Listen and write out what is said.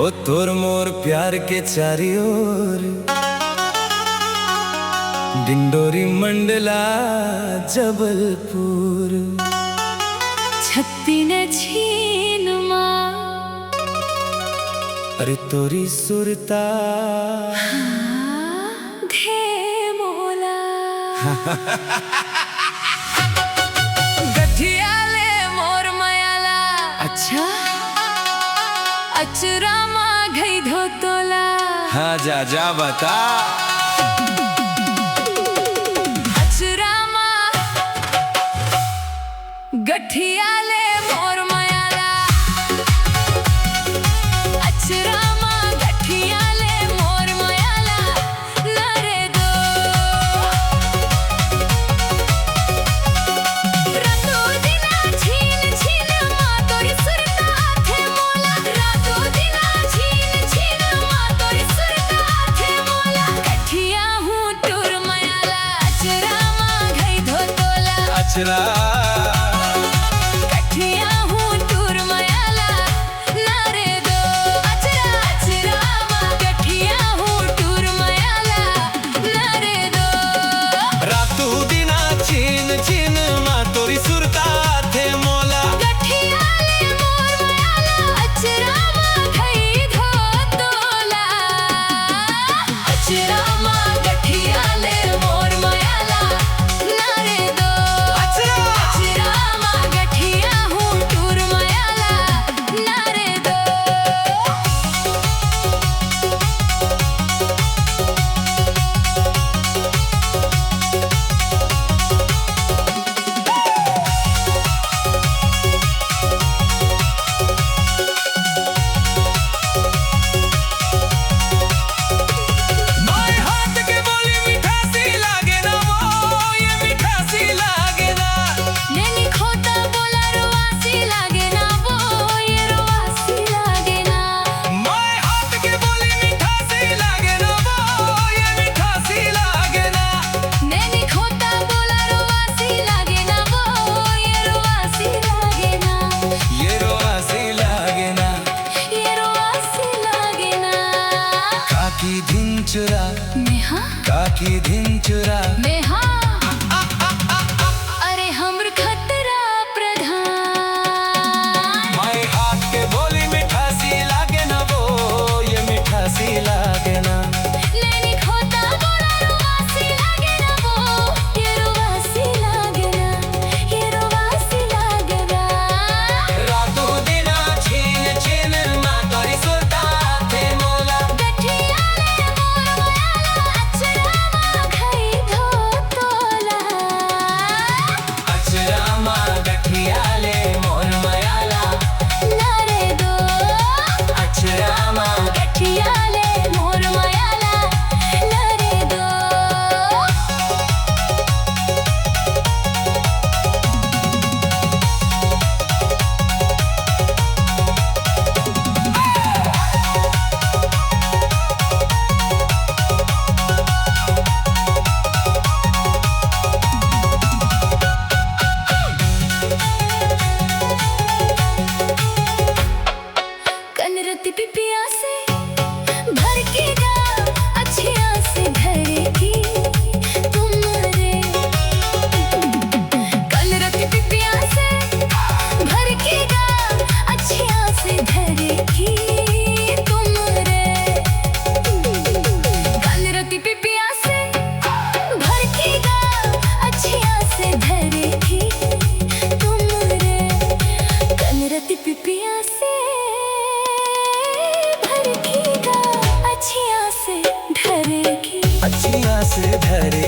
ओ तोर मोर प्यार के चारी ओर डिंडोरी मंडला जबलपुर छत्तीन छीन माँ अरे तोरी सुरता धे मोला गठिया ले मोर मयाला अच्छा अचरा माँ घई धोतोला हाँ जा जा बता अचरा माँ गठिया ले मोर मयाला अचरा माँ गठिया ले मोर मयाला लरे दो रातों दिना छीन छीन माँ तोरी सुरता थे मोला रातों दिना छीन छीन माँ तोरी सुरता थे मोला गठिया हूँ टूर मयाला अचरा माँ घई धोतोला अचरा गठिया हूँ टूर मयाला लरे दो अचरा अचरा माँ गठिया हूँ टूर मयाला लरे दो रातू दिना छीन छीन माँ तोरी सुरता थे मोला गठिया ले मोर मयाला अचरा माँ घई धोतोला अचरा माँ गठिया ले मोर मयाला लरे दो अचरा माँ गठिया हूँ टूर मयाला लरे दो माय हाथ के बोली मिठासी लागे ना वो ये मिठासी लागे ना नैनी खोता बोला रुवासी लागे ना वो ये रुवासी लागे ना माय हाथ के बोली मिठासी लागे ना वो ये मिठासी लागे ना नैनी खोता बोला रुवासी लागे ना वो ये रुवासी लागे ना ये रोवासी लागे ना ये रुवासी लागे ना काकी धिंचुरा नेहा काकी धिंचुरा नेहा अरे हमर खतरा प्रधान माय हाथ के बोली मिठासी लागे ना वो ये मिठासी लागे ना नैनी खोता बोला रुवासी लागे ना वो ये रुवासी लागे ना ये रुवासी लागे ना रातों दिना छीन छीन माँ तोरी सुरता थे मोला गठिया ले मोर मयाला अचरा माँ घई धोतोला अचरा माँ गठिया ले मोर मयाला लरे दो अचरा माँ गठिया ले मोर मयाला लरे दो कनरती पिपिया से भर के गा अच्छिया से धरेगी तुम रे कनरती पिपिया से भर के गा अच्छिया से धरेगी तुम रे कनरती पिपिया से भर के गा अच्छिया से धरेगी तुम रे कनरती पिपिया से भर के गा अच्छिया से धरेगी अच्छिया से धरे